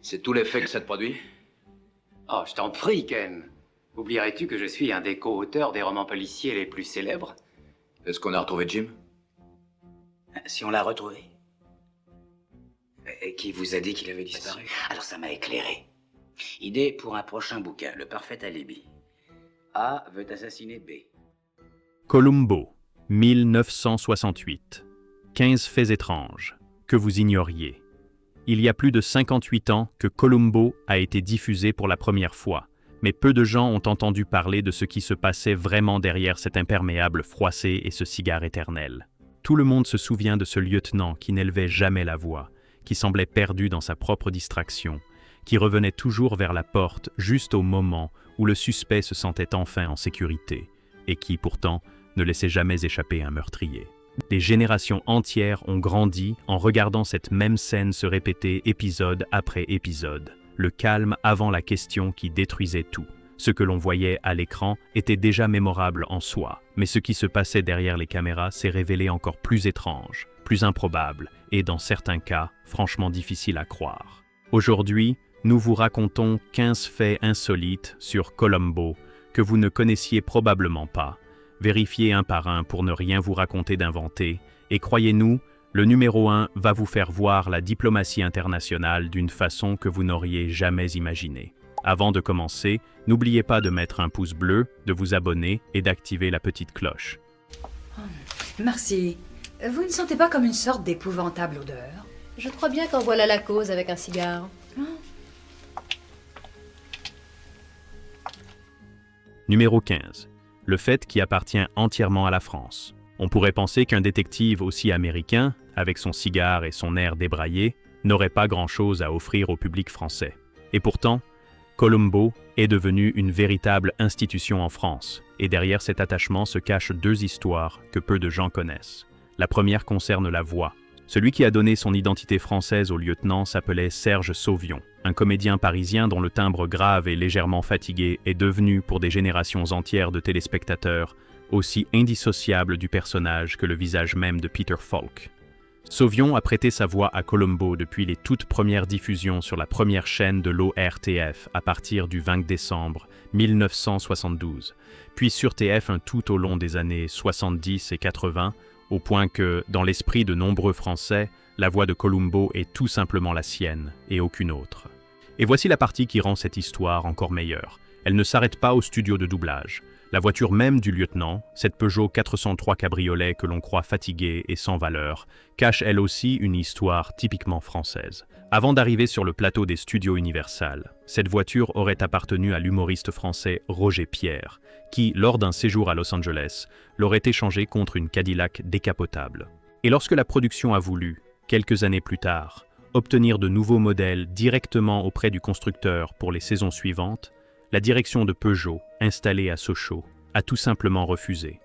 C'est tout l'effet que ça te produit? Oh, je t'en prie, Ken. Oublierais-tu que je suis un des co-auteurs des romans policiers les plus célèbres? Est-ce qu'on a retrouvé Jim? Si on l'a retrouvé. Et qui vous a dit qu'il avait disparu? Alors ça m'a éclairé. Idée pour un prochain bouquin, le parfait alibi. A veut assassiner B. Columbo, 1968. 15 faits étranges que vous ignoriez. Il y a plus de 58 ans que Columbo a été diffusé pour la première fois, mais peu de gens ont entendu parler de ce qui se passait vraiment derrière cet imperméable froissé et ce cigare éternel. Tout le monde se souvient de ce lieutenant qui n'élevait jamais la voix, qui semblait perdu dans sa propre distraction, qui revenait toujours vers la porte juste au moment où le suspect se sentait enfin en sécurité, et qui, pourtant, ne laissait jamais échapper un meurtrier. Des générations entières ont grandi en regardant cette même scène se répéter épisode après épisode. Le calme avant la question qui détruisait tout. Ce que l'on voyait à l'écran était déjà mémorable en soi, mais ce qui se passait derrière les caméras s'est révélé encore plus étrange, plus improbable et, dans certains cas, franchement difficile à croire. Aujourd'hui, nous vous racontons 15 faits insolites sur Columbo que vous ne connaissiez probablement pas. Vérifiez un par un pour ne rien vous raconter d'inventé, et croyez-nous, le numéro 1 va vous faire voir la diplomatie internationale d'une façon que vous n'auriez jamais imaginée. Avant de commencer, n'oubliez pas de mettre un pouce bleu, de vous abonner et d'activer la petite cloche. Merci. Vous ne sentez pas comme une sorte d'épouvantable odeur? Je crois bien qu'en voilà la cause avec un cigare. Numéro 15. Le fait qui appartient entièrement à la France. On pourrait penser qu'un détective aussi américain, avec son cigare et son air débraillé, n'aurait pas grand-chose à offrir au public français. Et pourtant, Columbo est devenu une véritable institution en France, et derrière cet attachement se cachent deux histoires que peu de gens connaissent. La première concerne la voix. Celui qui a donné son identité française au lieutenant s'appelait Serge Sauvion, un comédien parisien dont le timbre grave et légèrement fatigué est devenu, pour des générations entières de téléspectateurs, aussi indissociable du personnage que le visage même de Peter Falk. Sauvion a prêté sa voix à Columbo depuis les toutes premières diffusions sur la première chaîne de l'ORTF à partir du 20 décembre 1972, puis sur TF1 tout au long des années 70 et 80, au point que, dans l'esprit de nombreux Français, la voix de Columbo est tout simplement la sienne et aucune autre. Et voici la partie qui rend cette histoire encore meilleure. Elle ne s'arrête pas au studio de doublage. La voiture même du lieutenant, cette Peugeot 403 cabriolet que l'on croit fatiguée et sans valeur, cache elle aussi une histoire typiquement française. Avant d'arriver sur le plateau des studios Universal, cette voiture aurait appartenu à l'humoriste français Roger Pierre, qui, lors d'un séjour à Los Angeles, l'aurait échangée contre une Cadillac décapotable. Et lorsque la production a voulu, quelques années plus tard, obtenir de nouveaux modèles directement auprès du constructeur pour les saisons suivantes, la direction de Peugeot, installée à Sochaux, a tout simplement refusé.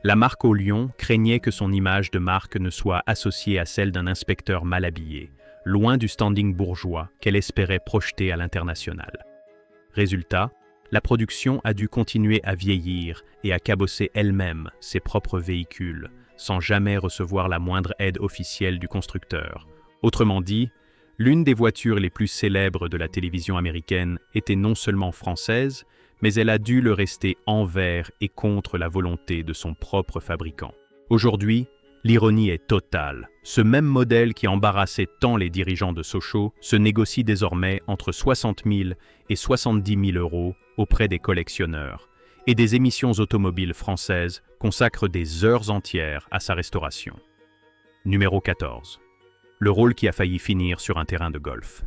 La marque au lion craignait que son image de marque ne soit associée à celle d'un inspecteur mal habillé, loin du standing bourgeois qu'elle espérait projeter à l'international. Résultat, la production a dû continuer à vieillir et à cabosser elle-même ses propres véhicules, sans jamais recevoir la moindre aide officielle du constructeur. Autrement dit, l'une des voitures les plus célèbres de la télévision américaine était non seulement française, mais elle a dû le rester envers et contre la volonté de son propre fabricant. Aujourd'hui, l'ironie est totale. Ce même modèle qui embarrassait tant les dirigeants de Sochaux se négocie désormais entre 60 000 et 70 000 euros auprès des collectionneurs, et des émissions automobiles françaises consacrent des heures entières à sa restauration. Numéro 14. Le rôle qui a failli finir sur un terrain de golf.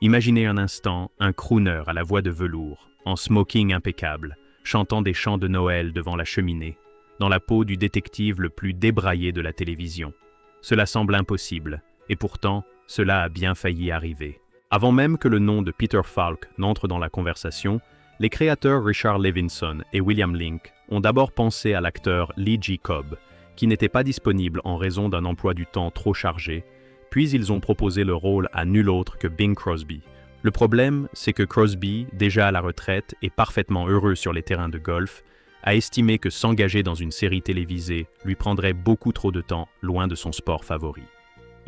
Imaginez un instant un crooner à la voix de velours, en smoking impeccable, chantant des chants de Noël devant la cheminée, dans la peau du détective le plus débraillé de la télévision. Cela semble impossible, et pourtant, cela a bien failli arriver. Avant même que le nom de Peter Falk n'entre dans la conversation, les créateurs Richard Levinson et William Link ont d'abord pensé à l'acteur Lee J. Cobb, qui n'était pas disponible en raison d'un emploi du temps trop chargé, puis ils ont proposé le rôle à nul autre que Bing Crosby. Le problème, c'est que Crosby, déjà à la retraite et parfaitement heureux sur les terrains de golf, a estimé que s'engager dans une série télévisée lui prendrait beaucoup trop de temps loin de son sport favori.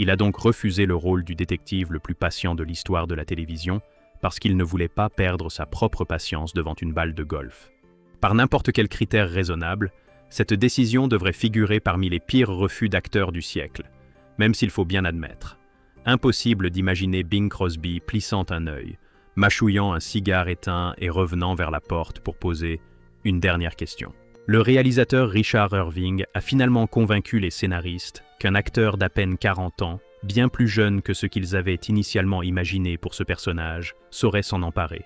Il a donc refusé le rôle du détective le plus patient de l'histoire de la télévision parce qu'il ne voulait pas perdre sa propre patience devant une balle de golf. Par n'importe quel critère raisonnable, cette décision devrait figurer parmi les pires refus d'acteurs du siècle, même s'il faut bien admettre. Impossible d'imaginer Bing Crosby plissant un œil, mâchouillant un cigare éteint et revenant vers la porte pour poser une dernière question. Le réalisateur Richard Irving a finalement convaincu les scénaristes qu'un acteur d'à peine 40 ans, bien plus jeune que ce qu'ils avaient initialement imaginé pour ce personnage, saurait s'en emparer.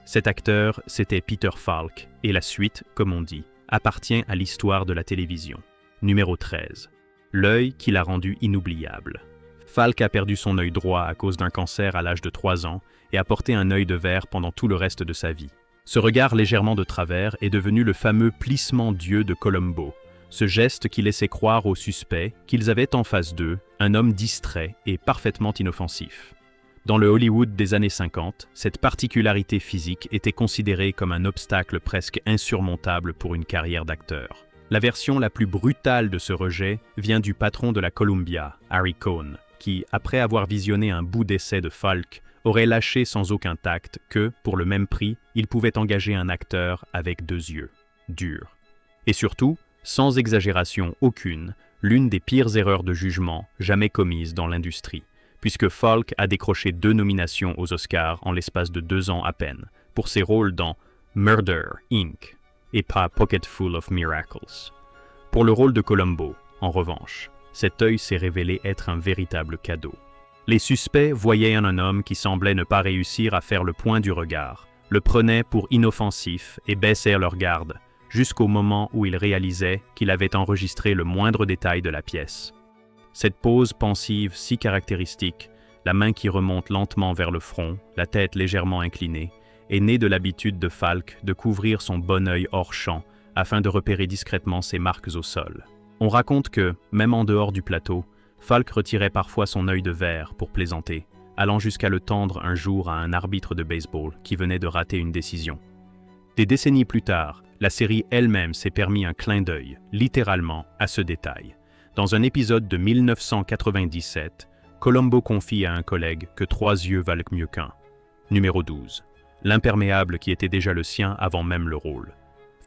Cet acteur, c'était Peter Falk, et la suite, comme on dit, appartient à l'histoire de la télévision. Numéro 13. L'œil qui l'a rendu inoubliable. Falk a perdu son œil droit à cause d'un cancer à l'âge de 3 ans et a porté un œil de verre pendant tout le reste de sa vie. Ce regard légèrement de travers est devenu le fameux plissement d'yeux de Columbo, ce geste qui laissait croire aux suspects qu'ils avaient en face d'eux un homme distrait et parfaitement inoffensif. Dans le Hollywood des années 50, cette particularité physique était considérée comme un obstacle presque insurmontable pour une carrière d'acteur. La version la plus brutale de ce rejet vient du patron de la Columbia, Harry Cohn, qui, après avoir visionné un bout d'essai de Falk, aurait lâché sans aucun tact que, pour le même prix, il pouvait engager un acteur avec 2 yeux, durs. Et surtout, sans exagération aucune, l'une des pires erreurs de jugement jamais commises dans l'industrie, puisque Falk a décroché 2 nominations aux Oscars en l'espace de 2 ans à peine, pour ses rôles dans Murder, Inc. et pas Pocketful of Miracles. Pour le rôle de Columbo, en revanche, cet œil s'est révélé être un véritable cadeau. Les suspects voyaient en un homme qui semblait ne pas réussir à faire le point du regard, le prenaient pour inoffensif et baissèrent leur garde, jusqu'au moment où ils réalisaient qu'il avait enregistré le moindre détail de la pièce. Cette pose pensive si caractéristique, la main qui remonte lentement vers le front, la tête légèrement inclinée, est née de l'habitude de Falk de couvrir son bon œil hors champ afin de repérer discrètement ses marques au sol. On raconte que, même en dehors du plateau, Falk retirait parfois son œil de verre pour plaisanter, allant jusqu'à le tendre un jour à un arbitre de baseball qui venait de rater une décision. Des décennies plus tard, la série elle-même s'est permis un clin d'œil, littéralement, à ce détail. Dans un épisode de 1997, Columbo confie à un collègue que 3 yeux valent mieux qu'un. Numéro 12. L'imperméable qui était déjà le sien avant même le rôle.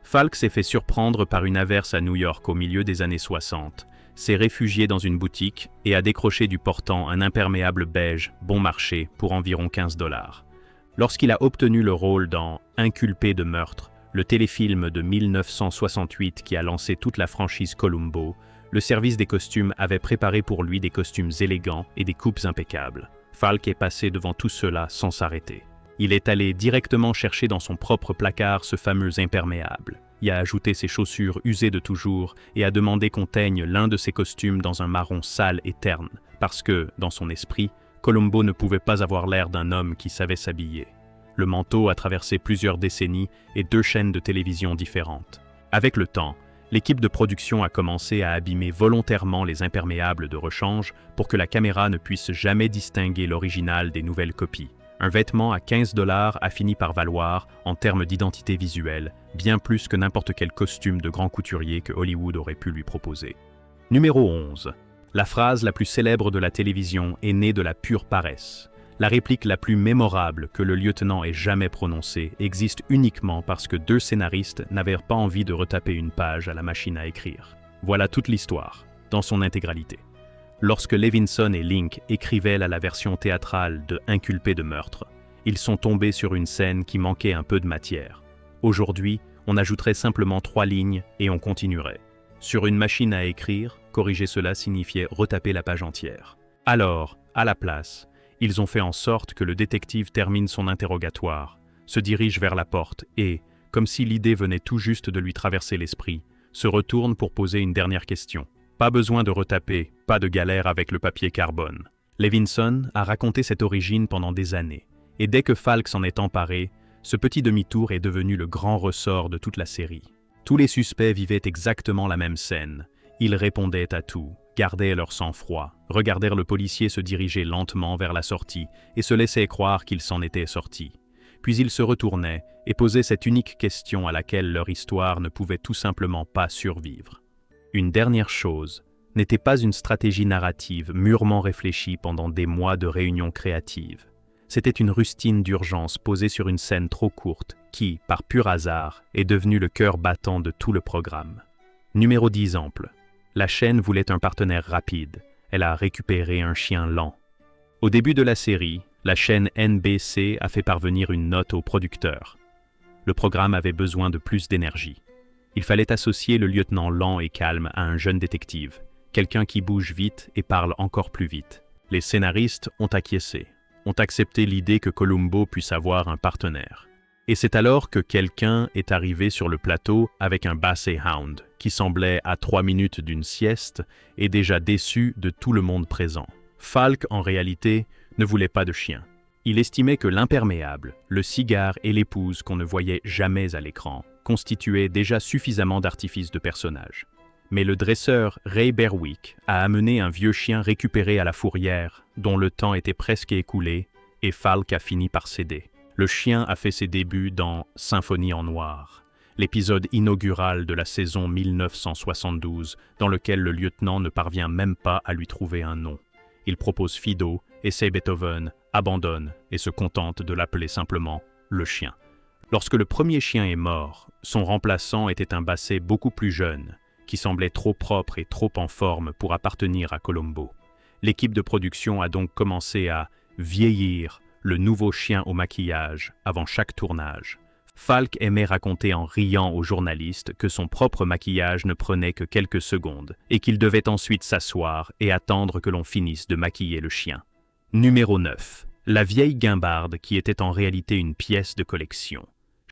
Falk s'est fait surprendre par une averse à New York au milieu des années 60, s'est réfugié dans une boutique et a décroché du portant un imperméable beige bon marché pour environ 15 $. Lorsqu'il a obtenu le rôle dans Inculpé de meurtre, le téléfilm de 1968 qui a lancé toute la franchise Columbo, le service des costumes avait préparé pour lui des costumes élégants et des coupes impeccables. Falk est passé devant tout cela sans s'arrêter. Il est allé directement chercher dans son propre placard ce fameux imperméable, y a ajouté ses chaussures usées de toujours et a demandé qu'on teigne l'un de ses costumes dans un marron sale et terne, parce que, dans son esprit, Columbo ne pouvait pas avoir l'air d'un homme qui savait s'habiller. Le manteau a traversé plusieurs décennies et 2 chaînes de télévision différentes. Avec le temps, l'équipe de production a commencé à abîmer volontairement les imperméables de rechange pour que la caméra ne puisse jamais distinguer l'original des nouvelles copies. Un vêtement à 15 $ a fini par valoir, en termes d'identité visuelle, bien plus que n'importe quel costume de grand couturier que Hollywood aurait pu lui proposer. Numéro 11. La phrase la plus célèbre de la télévision est née de la pure paresse. La réplique la plus mémorable que le lieutenant ait jamais prononcée existe uniquement parce que 2 scénaristes n'avaient pas envie de retaper une page à la machine à écrire. Voilà toute l'histoire, dans son intégralité. Lorsque Levinson et Link écrivaient la version théâtrale de Inculpé de meurtre, ils sont tombés sur une scène qui manquait un peu de matière. Aujourd'hui, on ajouterait simplement 3 lignes et on continuerait. Sur une machine à écrire, corriger cela signifiait retaper la page entière. Alors, à la place, ils ont fait en sorte que le détective termine son interrogatoire, se dirige vers la porte et, comme si l'idée venait tout juste de lui traverser l'esprit, se retourne pour poser une dernière question. Pas besoin de retaper, pas de galère avec le papier carbone. Levinson a raconté cette origine pendant des années, et dès que Falk s'en est emparé, ce petit demi-tour est devenu le grand ressort de toute la série. Tous les suspects vivaient exactement la même scène. Ils répondaient à tout, gardaient leur sang-froid, regardèrent le policier se diriger lentement vers la sortie et se laissaient croire qu'il s'en était sorti. Puis ils se retournaient et posaient cette unique question à laquelle leur histoire ne pouvait tout simplement pas survivre. Une dernière chose, n'était pas une stratégie narrative mûrement réfléchie pendant des mois de réunions créatives. C'était une rustine d'urgence posée sur une scène trop courte qui, par pur hasard, est devenue le cœur battant de tout le programme. Numéro 10 exemple. La chaîne voulait un partenaire rapide. Elle a récupéré un chien lent. Au début de la série, la chaîne NBC a fait parvenir une note au producteur. Le programme avait besoin de plus d'énergie. Il fallait associer le lieutenant lent et calme à un jeune détective, quelqu'un qui bouge vite et parle encore plus vite. Les scénaristes ont acquiescé, ont accepté l'idée que Columbo puisse avoir un partenaire. Et c'est alors que quelqu'un est arrivé sur le plateau avec un Basset Hound, qui semblait à 3 minutes d'une sieste et déjà déçu de tout le monde présent. Falk, en réalité, ne voulait pas de chien. Il estimait que l'imperméable, le cigare et l'épouse qu'on ne voyait jamais à l'écran constituaient déjà suffisamment d'artifices de personnage. Mais le dresseur Ray Berwick a amené un vieux chien récupéré à la fourrière, dont le temps était presque écoulé, et Falk a fini par céder. Le chien a fait ses débuts dans Symphonie en noir, l'épisode inaugural de la saison 1972, dans lequel le lieutenant ne parvient même pas à lui trouver un nom. Il propose Fido, essaie Beethoven, abandonne et se contente de l'appeler simplement le chien. Lorsque le premier chien est mort, son remplaçant était un Basset beaucoup plus jeune, qui semblait trop propre et trop en forme pour appartenir à Columbo. L'équipe de production a donc commencé à vieillir le nouveau chien au maquillage avant chaque tournage. Falk aimait raconter en riant aux journalistes que son propre maquillage ne prenait que quelques secondes et qu'il devait ensuite s'asseoir et attendre que l'on finisse de maquiller le chien. Numéro 9. La vieille guimbarde qui était en réalité une pièce de collection.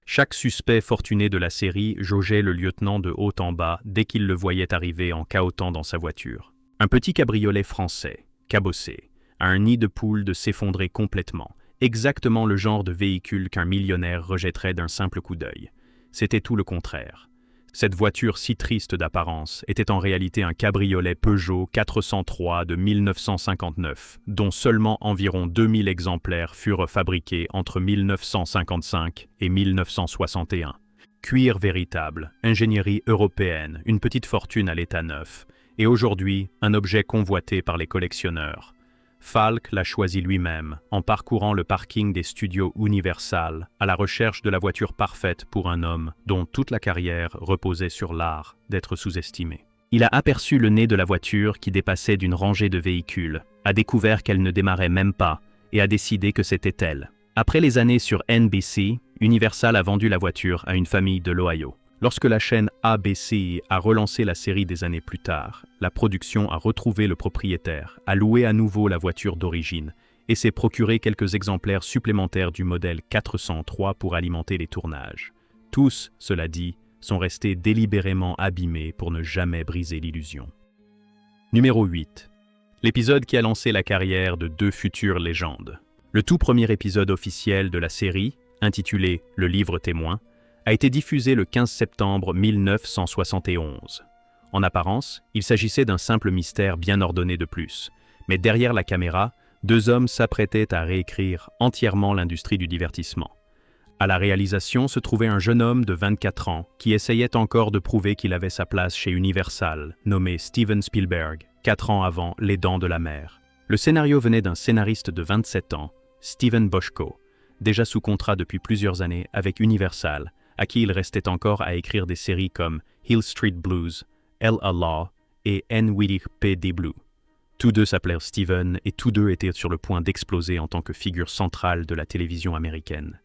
Chaque suspect fortuné de la série jaugeait le lieutenant de haut en bas dès qu'il le voyait arriver en cahotant dans sa voiture. Un petit cabriolet français, cabossé, a un nid de poule de s'effondrer complètement, exactement le genre de véhicule qu'un millionnaire rejetterait d'un simple coup d'œil. C'était tout le contraire. Cette voiture si triste d'apparence était en réalité un cabriolet Peugeot 403 de 1959, dont seulement environ 2000 exemplaires furent fabriqués entre 1955 et 1961. Cuir véritable, ingénierie européenne, une petite fortune à l'état neuf, et aujourd'hui un objet convoité par les collectionneurs. Falk l'a choisi lui-même en parcourant le parking des studios Universal à la recherche de la voiture parfaite pour un homme dont toute la carrière reposait sur l'art d'être sous-estimé. Il a aperçu le nez de la voiture qui dépassait d'une rangée de véhicules, a découvert qu'elle ne démarrait même pas et a décidé que c'était elle. Après les années sur NBC, Universal a vendu la voiture à une famille de l'Ohio. Lorsque la chaîne ABC a relancé la série des années plus tard, la production a retrouvé le propriétaire, a loué à nouveau la voiture d'origine et s'est procuré quelques exemplaires supplémentaires du modèle 403 pour alimenter les tournages. Tous, cela dit, sont restés délibérément abîmés pour ne jamais briser l'illusion. Numéro 8. L'épisode qui a lancé la carrière de deux futures légendes. Le tout premier épisode officiel de la série, intitulé « Le livre témoin », a été diffusé le 15 septembre 1971. En apparence, il s'agissait d'un simple mystère bien ordonné de plus. Mais derrière la caméra, deux hommes s'apprêtaient à réécrire entièrement l'industrie du divertissement. À la réalisation se trouvait un jeune homme de 24 ans qui essayait encore de prouver qu'il avait sa place chez Universal, nommé Steven Spielberg, 4 ans avant Les Dents de la Mer. Le scénario venait d'un scénariste de 27 ans, Steven Bochco, déjà sous contrat depuis plusieurs années avec Universal, à qui il restait encore à écrire des séries comme Hill Street Blues, L.A. Law et NYPD Blue. Tous deux s'appelèrent Steven et tous deux étaient sur le point d'exploser en tant que figure centrale de la télévision américaine.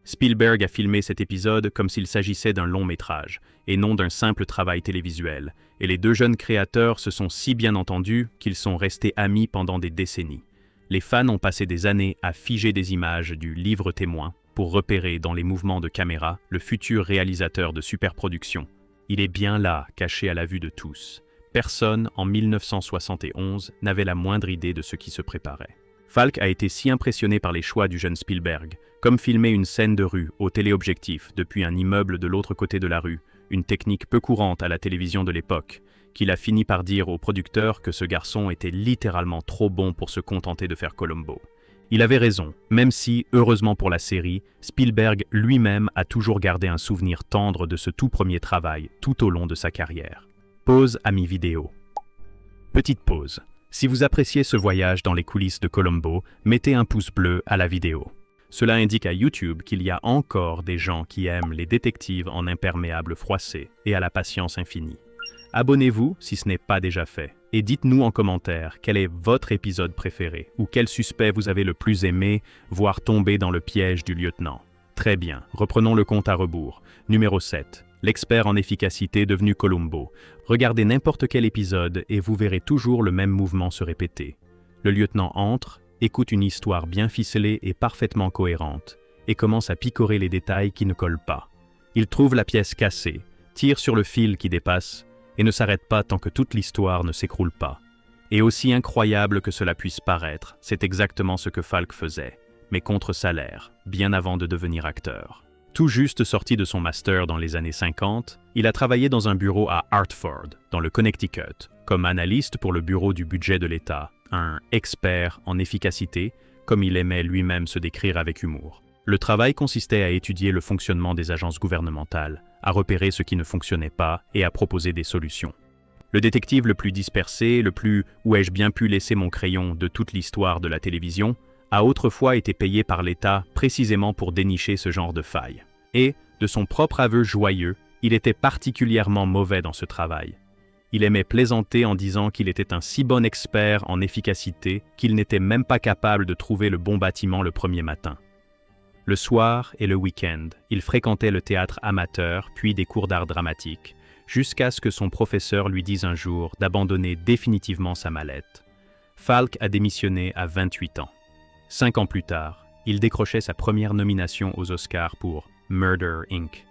Spielberg a filmé cet épisode comme s'il s'agissait d'un long métrage et non d'un simple travail télévisuel, et les deux jeunes créateurs se sont si bien entendus qu'ils sont restés amis pendant des décennies. Les fans ont passé des années à figer des images du livre témoin pour repérer dans les mouvements de caméra le futur réalisateur de superproduction. Il est bien là, caché à la vue de tous. Personne, en 1971, n'avait la moindre idée de ce qui se préparait. Falk a été si impressionné par les choix du jeune Spielberg, comme filmer une scène de rue au téléobjectif depuis un immeuble de l'autre côté de la rue, une technique peu courante à la télévision de l'époque, qu'il a fini par dire au producteur que ce garçon était littéralement trop bon pour se contenter de faire Columbo. Il avait raison, même si, heureusement pour la série, Spielberg lui-même a toujours gardé un souvenir tendre de ce tout premier travail tout au long de sa carrière. Pause, amis vidéo. Petite pause. Si vous appréciez ce voyage dans les coulisses de Columbo, mettez un pouce bleu à la vidéo. Cela indique à YouTube qu'il y a encore des gens qui aiment les détectives en imperméable froissé et à la patience infinie. Abonnez-vous si ce n'est pas déjà fait. Et dites-nous en commentaire quel est votre épisode préféré ou quel suspect vous avez le plus aimé, voire tomber dans le piège du lieutenant. Très bien, reprenons le compte à rebours. Numéro 7. L'expert en efficacité devenu Columbo. Regardez n'importe quel épisode et vous verrez toujours le même mouvement se répéter. Le lieutenant entre, écoute une histoire bien ficelée et parfaitement cohérente, et commence à picorer les détails qui ne collent pas. Il trouve la pièce cassée, tire sur le fil qui dépasse, et ne s'arrête pas tant que toute l'histoire ne s'écroule pas. Et aussi incroyable que cela puisse paraître, c'est exactement ce que Falk faisait, mais contre salaire, bien avant de devenir acteur. Tout juste sorti de son master dans les années 50, il a travaillé dans un bureau à Hartford, dans le Connecticut, comme analyste pour le bureau du budget de l'État, un expert en efficacité, comme il aimait lui-même se décrire avec humour. Le travail consistait à étudier le fonctionnement des agences gouvernementales, à repérer ce qui ne fonctionnait pas et à proposer des solutions. Le détective le plus dispersé, le plus « où ai-je bien pu laisser mon crayon » de toute l'histoire de la télévision, a autrefois été payé par l'État précisément pour dénicher ce genre de failles. Et, de son propre aveu joyeux, il était particulièrement mauvais dans ce travail. Il aimait plaisanter en disant qu'il était un si bon expert en efficacité qu'il n'était même pas capable de trouver le bon bâtiment le premier matin. Le soir et le week-end, il fréquentait le théâtre amateur puis des cours d'art dramatique, jusqu'à ce que son professeur lui dise un jour d'abandonner définitivement sa mallette. Falk a démissionné à 28 ans. 5 ans plus tard, il décrochait sa première nomination aux Oscars pour Murder, Inc.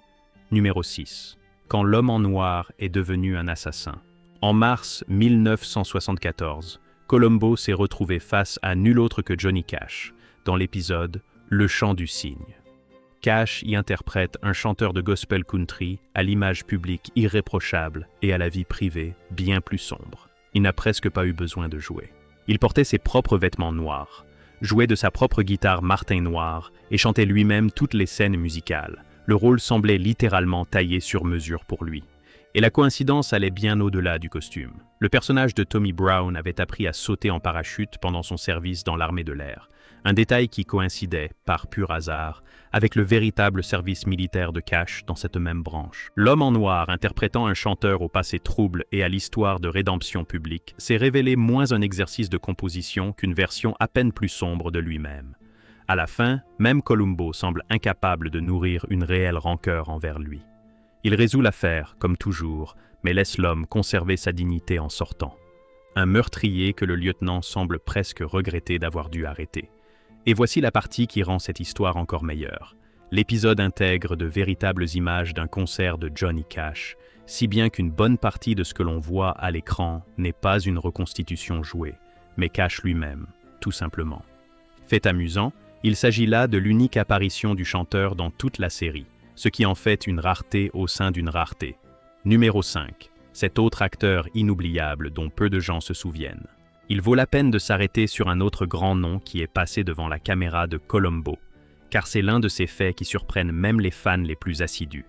Numéro 6. Quand l'homme en noir est devenu un assassin. En mars 1974, Columbo s'est retrouvé face à nul autre que Johnny Cash, dans l'épisode Le chant du cygne. Cash y interprète un chanteur de gospel country à l'image publique irréprochable et à la vie privée bien plus sombre. Il n'a presque pas eu besoin de jouer. Il portait ses propres vêtements noirs, jouait de sa propre guitare Martin noir et chantait lui-même toutes les scènes musicales. Le rôle semblait littéralement taillé sur mesure pour lui. Et la coïncidence allait bien au-delà du costume. Le personnage de Tommy Brown avait appris à sauter en parachute pendant son service dans l'armée de l'air, un détail qui coïncidait, par pur hasard, avec le véritable service militaire de Cash dans cette même branche. L'homme en noir, interprétant un chanteur au passé trouble et à l'histoire de rédemption publique, s'est révélé moins un exercice de composition qu'une version à peine plus sombre de lui-même. À la fin, même Columbo semble incapable de nourrir une réelle rancœur envers lui. Il résout l'affaire, comme toujours, mais laisse l'homme conserver sa dignité en sortant. Un meurtrier que le lieutenant semble presque regretter d'avoir dû arrêter. Et voici la partie qui rend cette histoire encore meilleure. L'épisode intègre de véritables images d'un concert de Johnny Cash, si bien qu'une bonne partie de ce que l'on voit à l'écran n'est pas une reconstitution jouée, mais Cash lui-même, tout simplement. Fait amusant, il s'agit là de l'unique apparition du chanteur dans toute la série, ce qui en fait une rareté au sein d'une rareté. Numéro 5. Cet autre acteur inoubliable dont peu de gens se souviennent. Il vaut la peine de s'arrêter sur un autre grand nom qui est passé devant la caméra de Columbo, car c'est l'un de ces faits qui surprennent même les fans les plus assidus.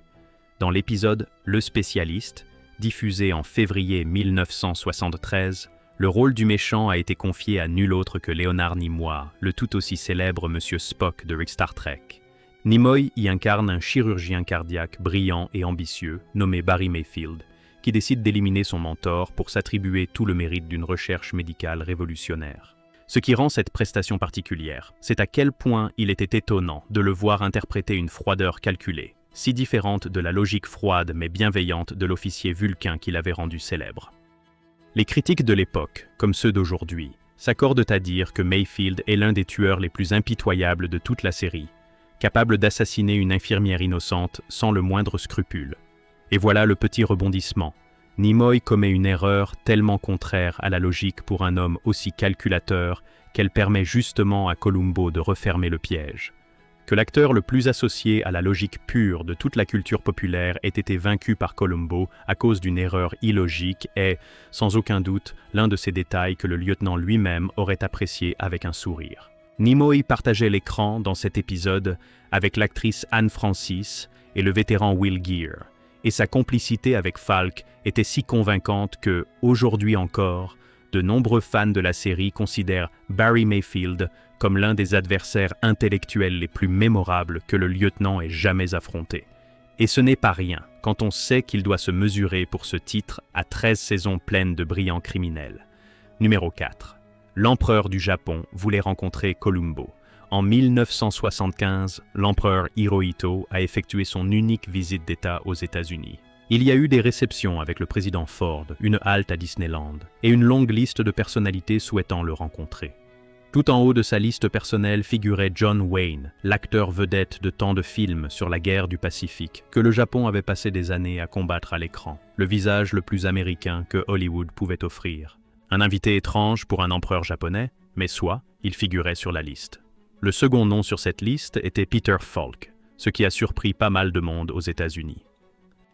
Dans l'épisode Le Spécialiste, diffusé en février 1973, le rôle du méchant a été confié à nul autre que Leonard Nimoy, le tout aussi célèbre Monsieur Spock de Star Trek. Nimoy y incarne un chirurgien cardiaque brillant et ambitieux, nommé Barry Mayfield, qui décide d'éliminer son mentor pour s'attribuer tout le mérite d'une recherche médicale révolutionnaire. Ce qui rend cette prestation particulière, c'est à quel point il était étonnant de le voir interpréter une froideur calculée, si différente de la logique froide mais bienveillante de l'officier Vulcain qui l'avait rendu célèbre. Les critiques de l'époque, comme ceux d'aujourd'hui, s'accordent à dire que Mayfield est l'un des tueurs les plus impitoyables de toute la série, capable d'assassiner une infirmière innocente sans le moindre scrupule. Et voilà le petit rebondissement. Nimoy commet une erreur tellement contraire à la logique pour un homme aussi calculateur qu'elle permet justement à Columbo de refermer le piège. Que l'acteur le plus associé à la logique pure de toute la culture populaire ait été vaincu par Columbo à cause d'une erreur illogique est, sans aucun doute, l'un de ces détails que le lieutenant lui-même aurait apprécié avec un sourire. Nimoy partageait l'écran dans cet épisode avec l'actrice Anne Francis et le vétéran Will Geer, et sa complicité avec Falk était si convaincante que, aujourd'hui encore, De nombreux fans de la série considèrent Barry Mayfield comme l'un des adversaires intellectuels les plus mémorables que le lieutenant ait jamais affronté. Et ce n'est pas rien quand on sait qu'il doit se mesurer pour ce titre à 13 saisons pleines de brillants criminels. Numéro 4. L'empereur du Japon voulait rencontrer Columbo. En 1975, l'empereur Hirohito a effectué son unique visite d'État aux États-Unis. Il y a eu des réceptions avec le président Ford, une halte à Disneyland, et une longue liste de personnalités souhaitant le rencontrer. Tout en haut de sa liste personnelle figurait John Wayne, l'acteur vedette de tant de films sur la guerre du Pacifique, que le Japon avait passé des années à combattre à l'écran, le visage le plus américain que Hollywood pouvait offrir. Un invité étrange pour un empereur japonais, mais soit, il figurait sur la liste. Le second nom sur cette liste était Peter Falk, ce qui a surpris pas mal de monde aux États-Unis.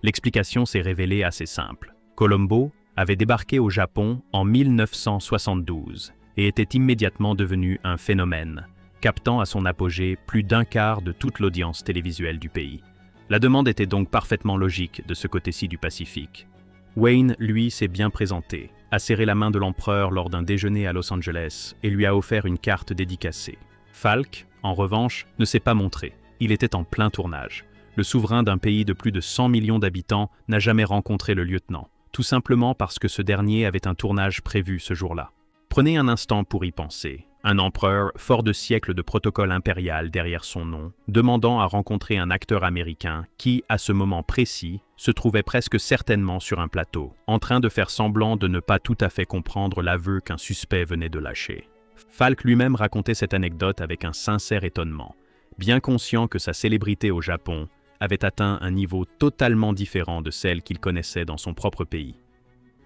L'explication s'est révélée assez simple. Columbo avait débarqué au Japon en 1972 et était immédiatement devenu un phénomène, captant à son apogée plus d'un quart de toute l'audience télévisuelle du pays. La demande était donc parfaitement logique de ce côté-ci du Pacifique. Wayne, lui, s'est bien présenté, a serré la main de l'empereur lors d'un déjeuner à Los Angeles et lui a offert une carte dédicacée. Falk, en revanche, ne s'est pas montré. Il était en plein tournage. Le souverain d'un pays de plus de 100 millions d'habitants n'a jamais rencontré le lieutenant, tout simplement parce que ce dernier avait un tournage prévu ce jour-là. Prenez un instant pour y penser. Un empereur, fort de siècles de protocole impérial derrière son nom, demandant à rencontrer un acteur américain qui, à ce moment précis, se trouvait presque certainement sur un plateau, en train de faire semblant de ne pas tout à fait comprendre l'aveu qu'un suspect venait de lâcher. Falk lui-même racontait cette anecdote avec un sincère étonnement, bien conscient que sa célébrité au Japon avait atteint un niveau totalement différent de celle qu'il connaissait dans son propre pays.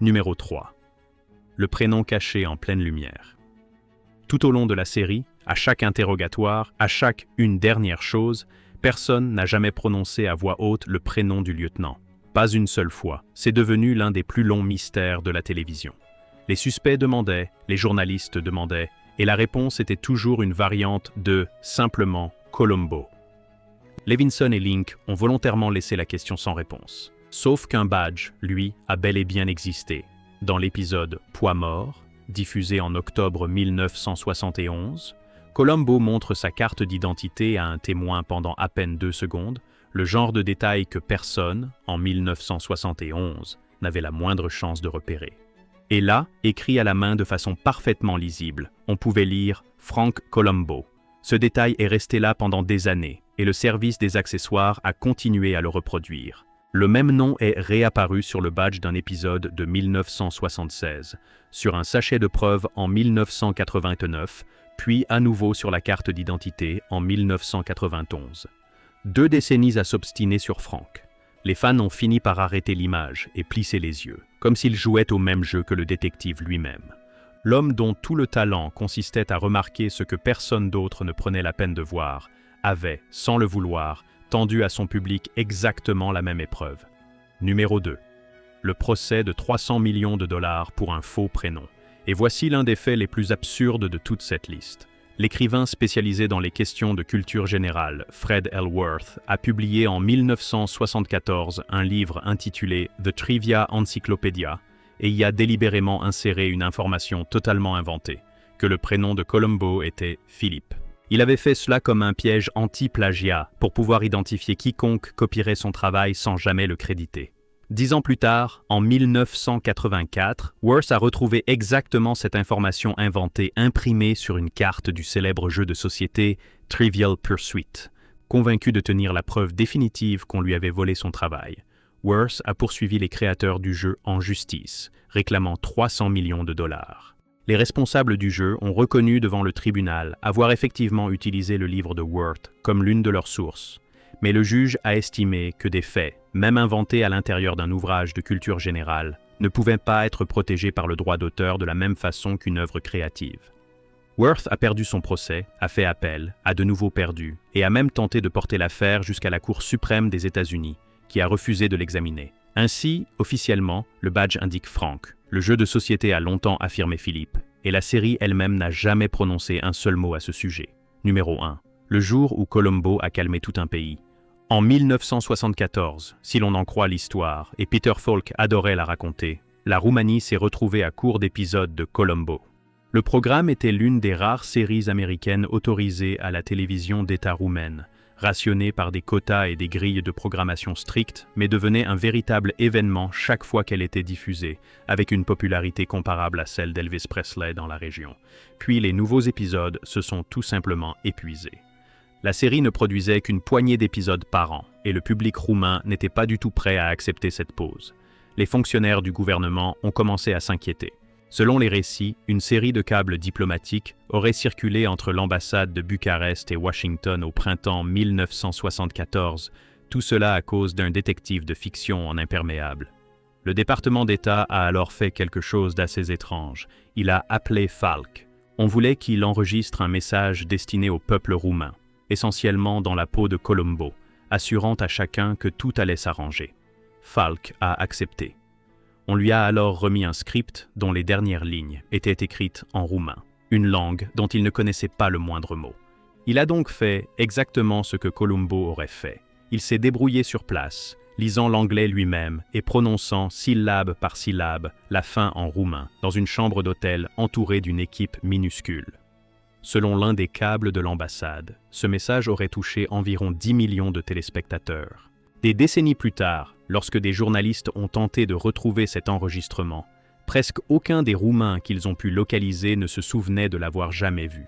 Numéro 3. Le prénom caché en pleine lumière. Tout au long de la série, à chaque interrogatoire, à chaque une dernière chose, personne n'a jamais prononcé à voix haute le prénom du lieutenant. Pas une seule fois. C'est devenu l'un des plus longs mystères de la télévision. Les suspects demandaient, les journalistes demandaient, et la réponse était toujours une variante de simplement Columbo. Levinson et Link ont volontairement laissé la question sans réponse. Sauf qu'un badge, lui, a bel et bien existé. Dans l'épisode Poids mort, diffusé en octobre 1971, Columbo montre sa carte d'identité à un témoin pendant à peine 2 secondes, le genre de détail que personne, en 1971, n'avait la moindre chance de repérer. Et là, écrit à la main de façon parfaitement lisible, on pouvait lire « Frank Columbo ». Ce détail est resté là pendant des années, et le service des accessoires a continué à le reproduire. Le même nom est réapparu sur le badge d'un épisode de 1976, sur un sachet de preuves en 1989, puis à nouveau sur la carte d'identité en 1991. 2 décennies à s'obstiner sur Frank. Les fans ont fini par arrêter l'image et plisser les yeux, comme s'il jouait au même jeu que le détective lui-même. L'homme dont tout le talent consistait à remarquer ce que personne d'autre ne prenait la peine de voir, avait, sans le vouloir, tendu à son public exactement la même épreuve. Numéro 2. Le procès de 300 millions de dollars pour un faux prénom. Et voici l'un des faits les plus absurdes de toute cette liste. L'écrivain spécialisé dans les questions de culture générale, Fred L. Worth, a publié en 1974 un livre intitulé The Trivia Encyclopedia et y a délibérément inséré une information totalement inventée, que le prénom de Columbo était Philippe. Il avait fait cela comme un piège anti-plagiat pour pouvoir identifier quiconque copierait son travail sans jamais le créditer. 10 ans plus tard, en 1984, Worth a retrouvé exactement cette information inventée imprimée sur une carte du célèbre jeu de société Trivial Pursuit. Convaincu de tenir la preuve définitive qu'on lui avait volé son travail, Worth a poursuivi les créateurs du jeu en justice, réclamant 300 millions de dollars. Les responsables du jeu ont reconnu devant le tribunal avoir effectivement utilisé le livre de Worth comme l'une de leurs sources, mais le juge a estimé que des faits, même inventés à l'intérieur d'un ouvrage de culture générale, ne pouvaient pas être protégés par le droit d'auteur de la même façon qu'une œuvre créative. Worth a perdu son procès, a fait appel, a de nouveau perdu, et a même tenté de porter l'affaire jusqu'à la Cour suprême des États-Unis, qui a refusé de l'examiner. Ainsi, officiellement, le badge indique Frank. Le jeu de société a longtemps affirmé Philippe, et la série elle-même n'a jamais prononcé un seul mot à ce sujet. Numéro 1. Le jour où Columbo a calmé tout un pays. En 1974, si l'on en croit l'histoire, et Peter Falk adorait la raconter, la Roumanie s'est retrouvée à court d'épisodes de Columbo. Le programme était l'une des rares séries américaines autorisées à la télévision d'État roumaine, rationnée par des quotas et des grilles de programmation strictes, mais devenait un véritable événement chaque fois qu'elle était diffusée, avec une popularité comparable à celle d'Elvis Presley dans la région. Puis les nouveaux épisodes se sont tout simplement épuisés. La série ne produisait qu'une poignée d'épisodes par an, et le public roumain n'était pas du tout prêt à accepter cette pause. Les fonctionnaires du gouvernement ont commencé à s'inquiéter. Selon les récits, une série de câbles diplomatiques aurait circulé entre l'ambassade de Bucarest et Washington au printemps 1974, tout cela à cause d'un détective de fiction en imperméable. Le département d'État a alors fait quelque chose d'assez étrange. Il a appelé Falk. On voulait qu'il enregistre un message destiné au peuple roumain, essentiellement dans la peau de Columbo, assurant à chacun que tout allait s'arranger. Falk a accepté. On lui a alors remis un script dont les dernières lignes étaient écrites en roumain, une langue dont il ne connaissait pas le moindre mot. Il a donc fait exactement ce que Columbo aurait fait. Il s'est débrouillé sur place, lisant l'anglais lui-même et prononçant syllabe par syllabe la fin en roumain, dans une chambre d'hôtel entourée d'une équipe minuscule. Selon l'un des câbles de l'ambassade, ce message aurait touché environ 10 millions de téléspectateurs. Des décennies plus tard, lorsque des journalistes ont tenté de retrouver cet enregistrement, presque aucun des Roumains qu'ils ont pu localiser ne se souvenait de l'avoir jamais vu.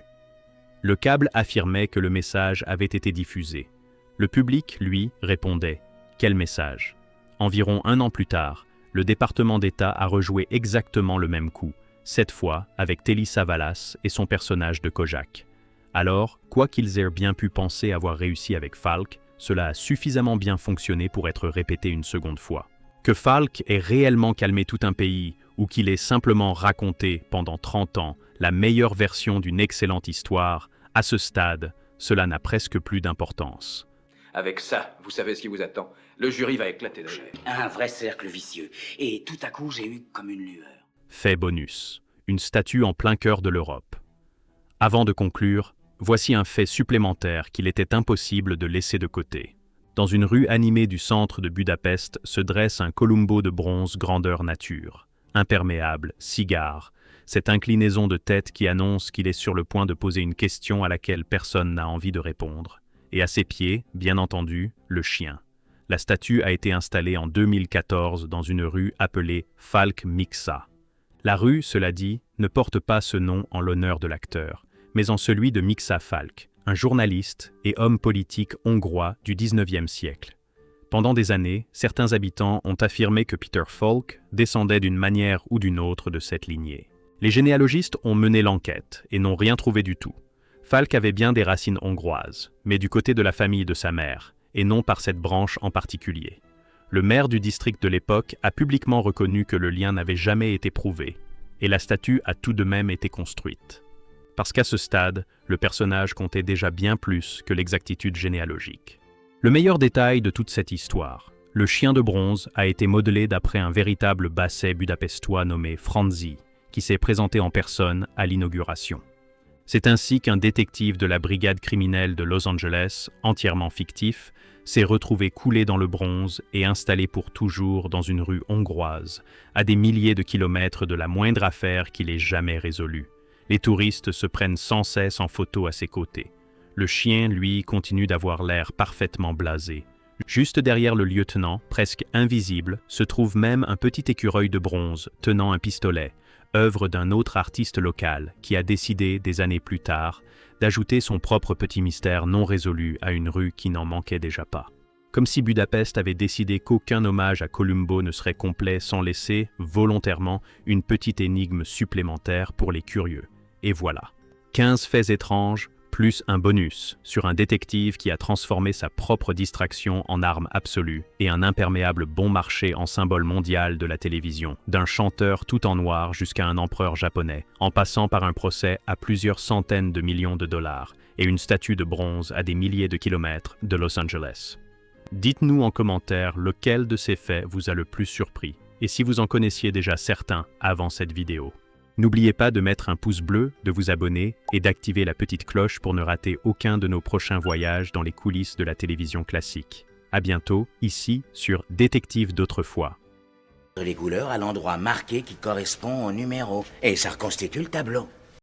Le câble affirmait que le message avait été diffusé. Le public, lui, répondait « Quel message ?» Environ un an plus tard, le département d'État a rejoué exactement le même coup, cette fois avec Telly Savalas et son personnage de Kojak. Alors, quoi qu'ils aient bien pu penser avoir réussi avec Falk, cela a suffisamment bien fonctionné pour être répété une seconde fois. Que Falk ait réellement calmé tout un pays ou qu'il ait simplement raconté pendant 30 ans la meilleure version d'une excellente histoire, à ce stade, cela n'a presque plus d'importance. Avec ça, vous savez ce qui vous attend. Le jury va éclater de rire. Un vrai cercle vicieux. Et tout à coup, j'ai eu comme une lueur. Fait bonus, une statue en plein cœur de l'Europe. Avant de conclure, voici un fait supplémentaire qu'il était impossible de laisser de côté. Dans une rue animée du centre de Budapest se dresse un Columbo de bronze grandeur nature. Imperméable, cigare, cette inclinaison de tête qui annonce qu'il est sur le point de poser une question à laquelle personne n'a envie de répondre. Et à ses pieds, bien entendu, le chien. La statue a été installée en 2014 dans une rue appelée Falk Mixa. La rue, cela dit, ne porte pas ce nom en l'honneur de l'acteur, mais en celui de Mixa Falk, un journaliste et homme politique hongrois du XIXe siècle. Pendant des années, certains habitants ont affirmé que Peter Falk descendait d'une manière ou d'une autre de cette lignée. Les généalogistes ont mené l'enquête et n'ont rien trouvé du tout. Falk avait bien des racines hongroises, mais du côté de la famille de sa mère, et non par cette branche en particulier. Le maire du district de l'époque a publiquement reconnu que le lien n'avait jamais été prouvé, et la statue a tout de même été construite. Parce qu'à ce stade, le personnage comptait déjà bien plus que l'exactitude généalogique. Le meilleur détail de toute cette histoire, le chien de bronze a été modelé d'après un véritable basset budapestois nommé Franzi, qui s'est présenté en personne à l'inauguration. C'est ainsi qu'un détective de la brigade criminelle de Los Angeles, entièrement fictif, s'est retrouvé coulé dans le bronze et installé pour toujours dans une rue hongroise, à des milliers de kilomètres de la moindre affaire qu'il ait jamais résolue. Les touristes se prennent sans cesse en photo à ses côtés. Le chien, lui, continue d'avoir l'air parfaitement blasé. Juste derrière le lieutenant, presque invisible, se trouve même un petit écureuil de bronze tenant un pistolet, œuvre d'un autre artiste local qui a décidé, des années plus tard, d'ajouter son propre petit mystère non résolu à une rue qui n'en manquait déjà pas. Comme si Budapest avait décidé qu'aucun hommage à Columbo ne serait complet sans laisser, volontairement, une petite énigme supplémentaire pour les curieux. Et voilà. 15 faits étranges, plus un bonus sur un détective qui a transformé sa propre distraction en arme absolue et un imperméable bon marché en symbole mondial de la télévision, d'un chanteur tout en noir jusqu'à un empereur japonais, en passant par un procès à plusieurs centaines de millions de dollars et une statue de bronze à des milliers de kilomètres de Los Angeles. Dites-nous en commentaire lequel de ces faits vous a le plus surpris et si vous en connaissiez déjà certains avant cette vidéo. N'oubliez pas de mettre un pouce bleu, de vous abonner et d'activer la petite cloche pour ne rater aucun de nos prochains voyages dans les coulisses de la télévision classique. À bientôt, ici sur Détective d'autrefois. les couleurs à l'endroit marqué qui correspond au numéro. Et ça reconstitue le tableau.